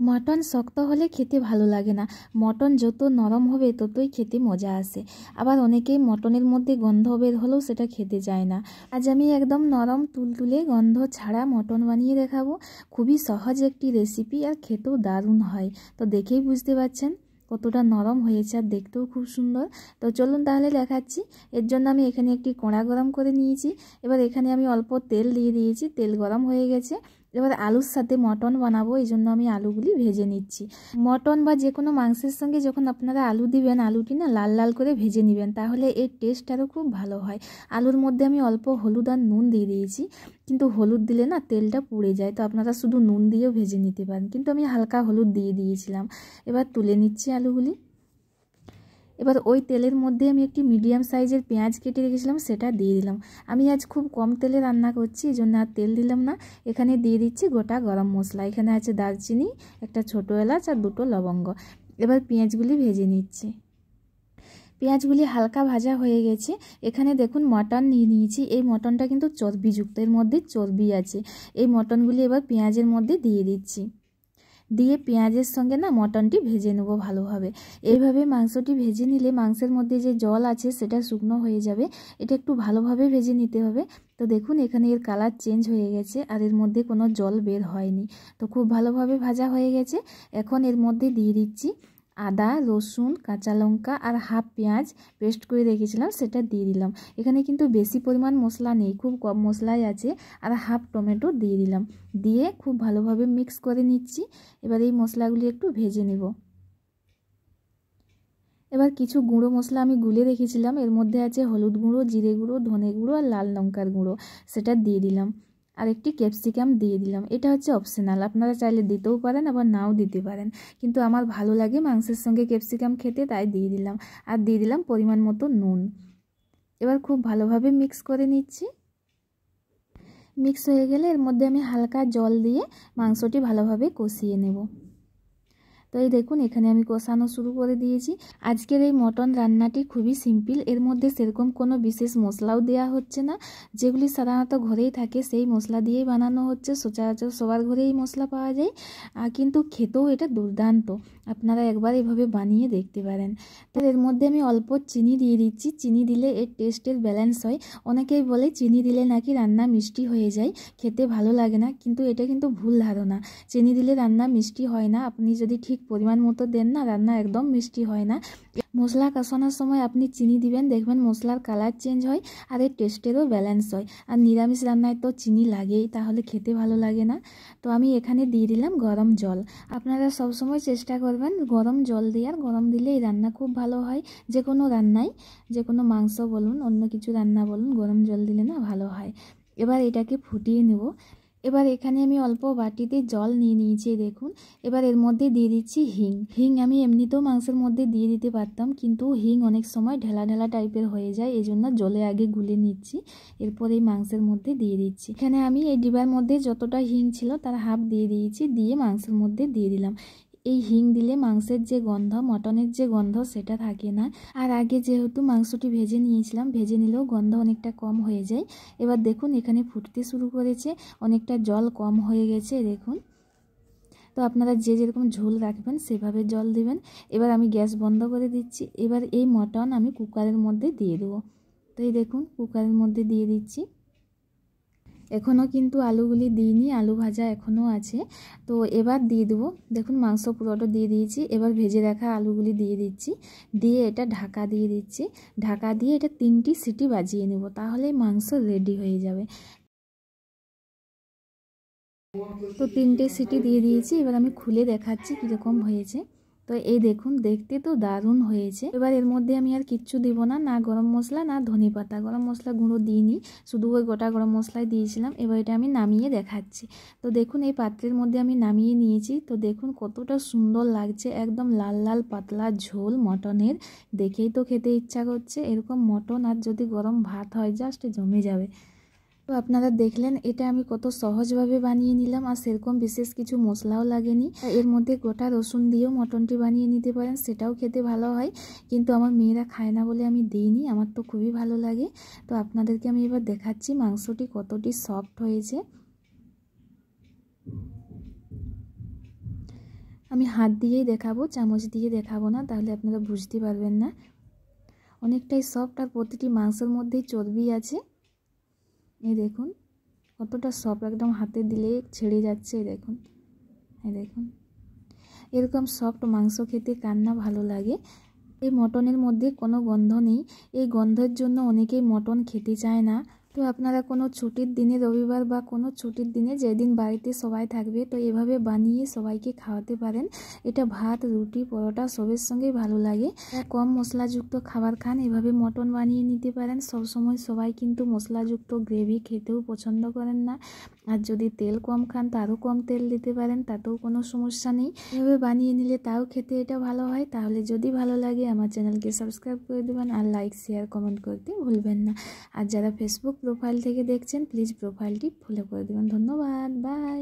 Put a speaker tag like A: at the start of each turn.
A: Mutton শক্ত হলে খেতে ভালো লাগে না, মটন যত নরম হবে ততই খেতে মজা আসে। আবার অনেকেই মটনের মধ্যে গন্ধ বের হলেও সেটা খেতে চায় না। আজ আমি একদম নরম তুলতুলে গন্ধ ছাড়া মটন বানিয়ে দেখাবো। খুবই সহজ একটি রেসিপি আর খেতেও দারুণ হয়। তো দেখেই বুঝতে পারছেন কতটা নরম হয়েছে আর দেখতেও খুব সুন্দর। তো চলুন তাহলে দেখাচ্ছি। এর জন্য আমি এখানে একটি কড়া গরম করে নিয়েছি। এবার এখানে আমি অল্প তেল দিয়ে দিয়েছি, তেল গরম হয়ে গেছে। এবার আলুর সাথে মটন বানাবো, এই জন্য আমি আলুগুলি ভেজে নিচ্ছি। মটন বা যে কোনো মাংসের সঙ্গে যখন আপনারা আলু দিবেন, আলুটি না লাল লাল করে ভেজে নেবেন, তাহলে এর টেস্ট আরও খুব ভালো হয়। আলুর মধ্যে আমি অল্প হলুদ আর নুন দিয়ে দিয়েছি, কিন্তু হলুদ দিলে না তেলটা পুড়ে যায়, তো আপনারা শুধু নুন দিয়েও ভেজে নিতে পারেন, কিন্তু আমি হালকা হলুদ দিয়ে দিয়েছিলাম। এবার তুলে নিচ্ছি আলুগুলি। এবার ওই তেলের মধ্যে আমি একটি মিডিয়াম সাইজের পেঁয়াজ কেটে রেখেছিলাম, সেটা দিয়ে দিলাম। আমি আজ খুব কম তেলে রান্না করছি, এই জন্য আর তেল দিলাম না। এখানে দিয়ে দিচ্ছি গোটা গরম মশলা। এখানে আছে দারচিনি, একটা ছোটো এলাচ আর দুটো লবঙ্গ। এবার পেঁয়াজগুলি ভেজে নিচ্ছি। পেঁয়াজগুলি হালকা ভাজা হয়ে গেছে। এখানে দেখুন মটন নিয়ে নিয়েছি। এই মটনটা কিন্তু চর্বিযুক্ত, এর মধ্যে চর্বি আছে। এই মটনগুলি এবার পেঁয়াজের মধ্যে দিয়ে দিচ্ছি। দিয়ে পেঁয়াজের সঙ্গে না মটনটি ভেজে নেব ভালোভাবে। এইভাবে মাংসটি ভেজে নিলে মাংসের মধ্যে যে জল আছে সেটা শুকনো হয়ে যাবে। এটা একটু ভালোভাবে ভেজে নিতে হবে। তো দেখুন এখানে এর কালার চেঞ্জ হয়ে গেছে আর এর মধ্যে কোনো জল বের হয়নি। তো খুব ভালোভাবে ভাজা হয়ে গেছে। এখন এর মধ্যে দিয়ে দিচ্ছি আদা, রসুন, কাঁচা লঙ্কা আর হাফ পেঁয়াজ পেস্ট করে রেখেছিলাম, সেটা দিয়ে দিলাম। এখানে কিন্তু বেশি পরিমাণ মশলা নেই, খুব কম মশলাই আছে। আর হাফ টমেটো দিয়ে দিলাম, দিয়ে খুব ভালোভাবে মিক্স করে নিচ্ছি। এবার এই মশলাগুলি একটু ভেজে নেব। এবার কিছু গুঁড়ো মশলা আমি গুলে রেখেছিলাম, এর মধ্যে আছে হলুদ গুঁড়ো, জিরে গুঁড়ো, ধনে গুঁড়ো আর লাল লঙ্কার গুঁড়ো, সেটা দিয়ে দিলাম। আর একটি ক্যাপসিকাম দিয়ে দিলাম। এটা হচ্ছে অপশনাল, আপনারা চাইলে দিতেও পারেন আবার নাও দিতে পারেন, কিন্তু আমার ভালো লাগে মাংসের সঙ্গে ক্যাপসিকাম খেতে, তাই দিয়ে দিলাম। আর দিয়ে দিলাম পরিমাণ মতো নুন। এবার খুব ভালোভাবে মিক্স করে নিচ্ছি। মিক্স হয়ে গেলে এর মধ্যে আমি হালকা জল দিয়ে মাংসটি ভালোভাবে কষিয়ে নেব। তো এই দেখুন এখানে আমি কষানো শুরু করে দিয়েছি। আজকের এই মটন রান্নাটি খুবই সিম্পল, এর মধ্যে সেরকম কোনো বিশেষ মশলাও দেওয়া হচ্ছে না। যেগুলি সাধারণত ঘরেই থাকে সেই মশলা দিয়েই বানানো হচ্ছে, সচরাচর সবার ঘরেই মশলা পাওয়া যায়। কিন্তু খেতেও এটা দুর্দান্ত, আপনারা একবার এভাবে বানিয়ে দেখতে পারেন। তো এর মধ্যে আমি অল্প চিনি দিয়ে দিচ্ছি, চিনি দিলে এর টেস্টের ব্যালেন্স হয়। অনেকেই বলে চিনি দিলে নাকি রান্না মিষ্টি হয়ে যায়, খেতে ভালো লাগে না, কিন্তু এটা কিন্তু ভুল ধারণা। চিনি দিলে রান্না মিষ্টি হয় না, আপনি যদি ঠিক পরিমাণ মতো দেন না, রান্না একদম মিষ্টি হয় না। মশলা কষানোর সময় আপনি চিনি দিবেন, দেখবেন মশলার কালার চেঞ্জ হয় আর এর টেস্টেরও ব্যালেন্স হয়। আর নিরামিষ রান্নায় তো চিনি লাগেই, তাহলে খেতে ভালো লাগে না। তো আমি এখানে দিয়ে দিলাম গরম জল। আপনারা সবসময় চেষ্টা করবেন গরম জল দেওয়ার, গরম দিলে এই রান্না খুব ভালো হয়। যে কোনো রান্নায়, যে কোনো মাংস বলুন অন্য কিছু রান্না বলুন, গরম জল দিলে না ভালো হয়। এবার এটাকে ফুটিয়ে নেব। এবার এখানে আমি অল্প বাটিতে জল নিয়ে নিয়েছি, দেখুন। এবার এর মধ্যে দিয়ে দিচ্ছি হিং। হিং আমি এমনিতেও মাংসের মধ্যে দিয়ে দিতে পারতাম, কিন্তু হিং অনেক সময় ঢেলা ঢেলা টাইপের হয়ে যায়, এই জন্য জলে আগে গুলে নিচ্ছি, এরপর এই মাংসের মধ্যে দিয়ে দিচ্ছি। এখানে আমি এই ডিবার মধ্যে যতটা হিং ছিল তার হাফ দিয়ে দিয়েছি, দিয়ে মাংসের মধ্যে দিয়ে দিলাম। এই হিং দিলে মাংসের যে গন্ধ, মটনের যে গন্ধ, সেটা থাকে না। আর আগে যেহেতু মাংসটি ভেজে নিয়েছিলাম, ভেজে নিলেও গন্ধ অনেকটা কম হয়ে যায়। এবার দেখুন এখানে ফুটতে শুরু করেছে, অনেকটা জল কম হয়ে গেছে দেখুন। তো আপনারা যে যেরকম ঝোল রাখবেন সেভাবে জল দিবেন। এবার আমি গ্যাস বন্ধ করে দিচ্ছি। এবার এই মটন আমি কুকারের মধ্যে দিয়ে দেবো। তো এই দেখুন কুকারের মধ্যে দিয়ে দিচ্ছি। এখনও কিন্তু আলুগুলি দিইনি, আলু ভাজা এখনও আছে। তো এবার দিয়ে দেবো, দেখুন মাংস পুরোটা দিয়ে দিয়েছি। এবার ভেজে রাখা আলুগুলি দিয়ে দিচ্ছি, দিয়ে এটা ঢাকা দিয়ে দিচ্ছি। ঢাকা দিয়ে এটা 3টি সিটি বাজিয়ে নেব, তাহলে মাংস রেডি হয়ে যাবে। তো 3টে সিটি দিয়ে দিয়েছি। এবার আমি খুলে দেখাচ্ছি কীরকম হয়েছে। তো এই দেখুন দেখতে তো দারুণ হয়েছে। এবার এর মধ্যে আমি আর কিচ্ছু দিব না, না গরম মশলা না ধনে পাতা, গরম মশলা গুঁড়ো দিইনি, শুধু ওই গোটা গরম মশলাই দিয়েছিলাম। এবার এটা আমি নামিয়ে দেখাচ্ছি। তো দেখুন এই পাত্রের মধ্যে আমি নামিয়ে নিয়েছি। তো দেখুন কতটা সুন্দর লাগছে, একদম লাল লাল পাতলা ঝোল মটনের, দেখেই তো খেতে ইচ্ছা করছে। এরকম মটন আর যদি গরম ভাত হয় জাস্ট জমে যাবে। তো আপনারা দেখলেন এটা আমি কত সহজভাবে বানিয়ে নিলাম, আর সেরকম বিশেষ কিছু মশলাও লাগেনি। এর মধ্যে গোটা রসুন দিয়েও মটনটি বানিয়ে নিতে পারেন, সেটাও খেতে ভালো হয়, কিন্তু আমার মেয়েরা খায় না বলে আমি দিইনি, আমার তো খুবই ভালো লাগে। তো আপনাদেরকে আমি এবার দেখাচ্ছি মাংসটি কতটি সফট হয়েছে। আমি হাত দিয়েই দেখাবো, চামচ দিয়ে দেখাবো না, তাহলে আপনারা বুঝতে পারবেন না। অনেকটাই সফট আর প্রতিটি মাংসের মধ্যেই চর্বি আছে। এই দেখুন কতটা সফট, একদম হাতে দিলে ছেড়ে যাচ্ছে। এই দেখুন এরকম সফট মাংস খেতে কার না ভালো লাগে। এই মটনের মধ্যে কোনো গন্ধ নেই, এই গন্ধের জন্য অনেকেই মটন খেতে চায় না। তো আপনারা কোনো ছুটির দিনে, রবিবার বা কোনো ছুটির দিনে যেদিন বাড়িতে সবাই থাকবে, তো এভাবে বানিয়ে সবাইকে খাওয়াতে পারেন। এটা ভাত, রুটি, পরোটা সবের সঙ্গেই ভালো লাগে। কম মশলাযুক্ত খাবার খান, এভাবে মটন বানিয়ে নিতে পারেন। সবসময় সবাই কিন্তু মশলাযুক্ত গ্রেভি খেতেও পছন্দ করেন না, আর যদি তেল কম খান তারও কম তেল দিতে পারেন, তাতেও কোনো সমস্যা নেই। এভাবে বানিয়ে নিলে তাও খেতে এটা ভালো হয়। তাহলে যদি ভালো লাগে আমার চ্যানেলকে সাবস্ক্রাইব করে দেবেন, আর লাইক, শেয়ার, কমেন্ট করতে ভুলবেন না। আর যারা ফেসবুক প্রোফাইল থেকে দেখছেন প্লিজ প্রোফাইলটি ফলো করে দেবেন। ধন্যবাদ, বাই।